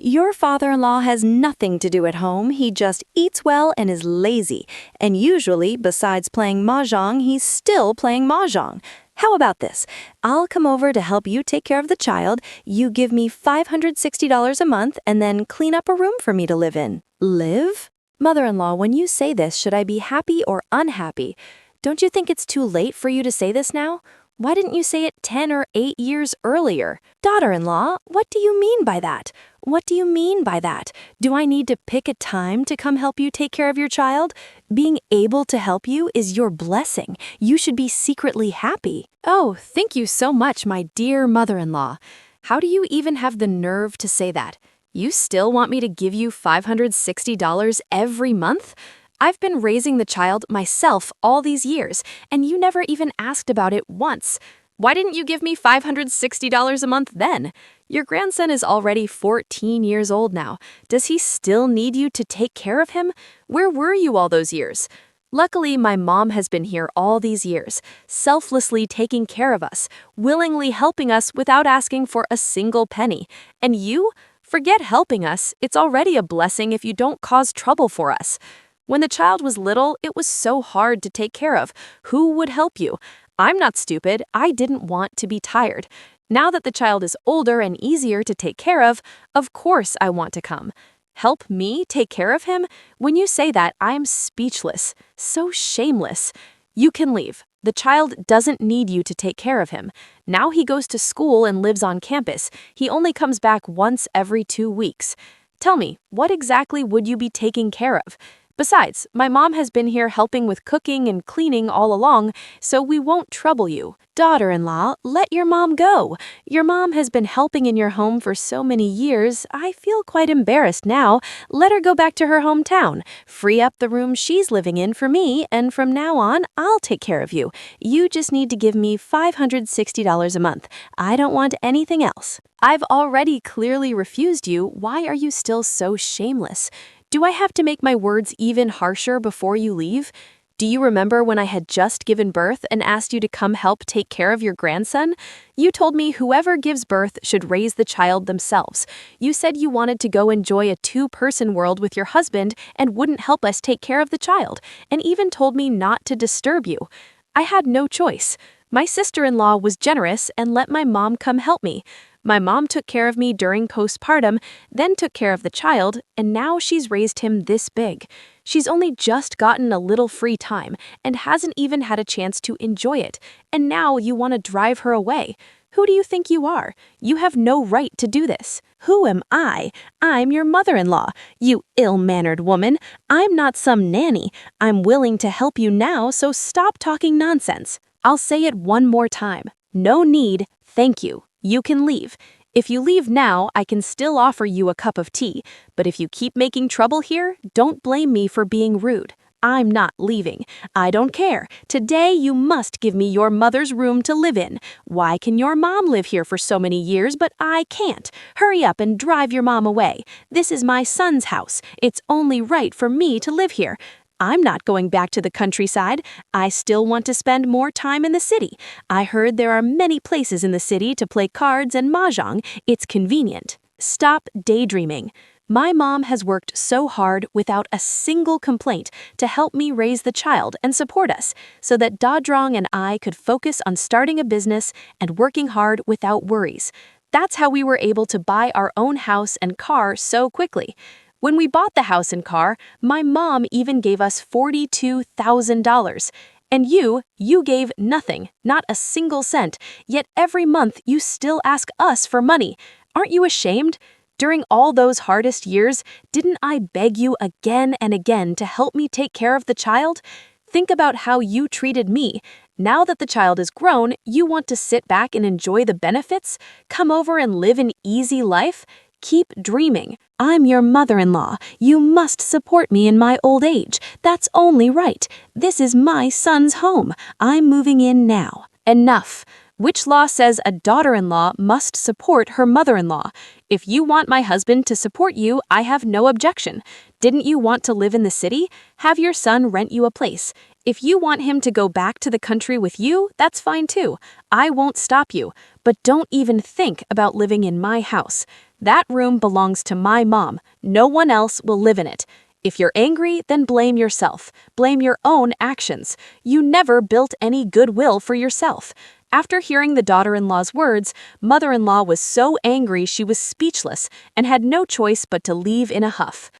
Your father-in-law has nothing to do at home. He just eats well and is lazy. And usually, besides playing mahjong, he's still playing mahjong. How about this? I'll come over to help you take care of the child. You give me $560 a month and then clean up a room for me to live in. Live? Mother-in-law, when you say this, should I be happy or unhappy? Don't you think it's too late for you to say this now? Why didn't you say it 10 or 8 years earlier? Daughter-in-law, what do you mean by that? What do you mean by that? Do I need to pick a time to come help you take care of your child? Being able to help you is your blessing. You should be secretly happy. Oh, thank you so much, my dear mother-in-law. How do you even have the nerve to say that? You still want me to give you $560 every month? I've been raising the child myself all these years, and you never even asked about it once. Why didn't you give me $560 a month then? Your grandson is already 14 years old now. Does he still need you to take care of him? Where were you all those years? Luckily, my mom has been here all these years, selflessly taking care of us, willingly helping us without asking for a single penny. And you? Forget helping us. It's already a blessing if you don't cause trouble for us. When the child was little, it was so hard to take care of. Who would help you? I'm not stupid. I didn't want to be tired. Now that the child is older and easier to take care of course I want to come. Help me take care of him? When you say that, I'm speechless. So shameless. You can leave. The child doesn't need you to take care of him. Now he goes to school and lives on campus. He only comes back once every 2 weeks. Tell me, what exactly would you be taking care of? Besides, my mom has been here helping with cooking and cleaning all along, so we won't trouble you. Daughter-in-law, let your mom go. Your mom has been helping in your home for so many years. I feel quite embarrassed now. Let her go back to her hometown. Free up the room she's living in for me, and from now on, I'll take care of you. You just need to give me $560 a month. I don't want anything else. I've already clearly refused you. Why are you still so shameless? Do I have to make my words even harsher before you leave? Do you remember when I had just given birth and asked you to come help take care of your grandson? You told me whoever gives birth should raise the child themselves. You said you wanted to go enjoy a 2-person world with your husband and wouldn't help us take care of the child, and even told me not to disturb you. I had no choice. My sister-in-law was generous and let my mom come help me. My mom took care of me during postpartum, then took care of the child, and now she's raised him this big. She's only just gotten a little free time and hasn't even had a chance to enjoy it, and now you want to drive her away. Who do you think you are? You have no right to do this. Who am I? I'm your mother-in-law, you ill-mannered woman. I'm not some nanny. I'm willing to help you now, so stop talking nonsense. I'll say it one more time. No need, thank you. You can leave. If you leave now, I can still offer you a cup of tea, but if you keep making trouble here, don't blame me for being rude. I'm not leaving. I don't care. Today you must give me your mother's room to live in. Why can your mom live here for so many years, but I can't? Hurry up and drive your mom away. This is my son's house. It's only right for me to live here. I'm not going back to the countryside. I still want to spend more time in the city. I heard there are many places in the city to play cards and mahjong. It's convenient. Stop daydreaming. My mom has worked so hard without a single complaint to help me raise the child and support us so that Dadrang and I could focus on starting a business and working hard without worries. That's how we were able to buy our own house and car so quickly. When we bought the house and car, my mom even gave us $42,000. And you gave nothing, not a single cent, yet every month you still ask us for money. Aren't you ashamed? During all those hardest years, didn't I beg you again and again to help me take care of the child? Think about how you treated me. Now that the child is grown, you want to sit back and enjoy the benefits? Come over and live an easy life? Keep dreaming. I'm your mother-in-law. You must support me in my old age. That's only right. This is my son's home. I'm moving in now. Enough. Which law says a daughter-in-law must support her mother-in-law? If you want my husband to support you, I have no objection. Didn't you want to live in the city? Have your son rent you a place. If you want him to go back to the country with you, that's fine too. I won't stop you. But don't even think about living in my house. That room belongs to my mom. No one else will live in it. If you're angry, then blame yourself. Blame your own actions. You never built any goodwill for yourself. After hearing the daughter-in-law's words, mother-in-law was so angry she was speechless and had no choice but to leave in a huff.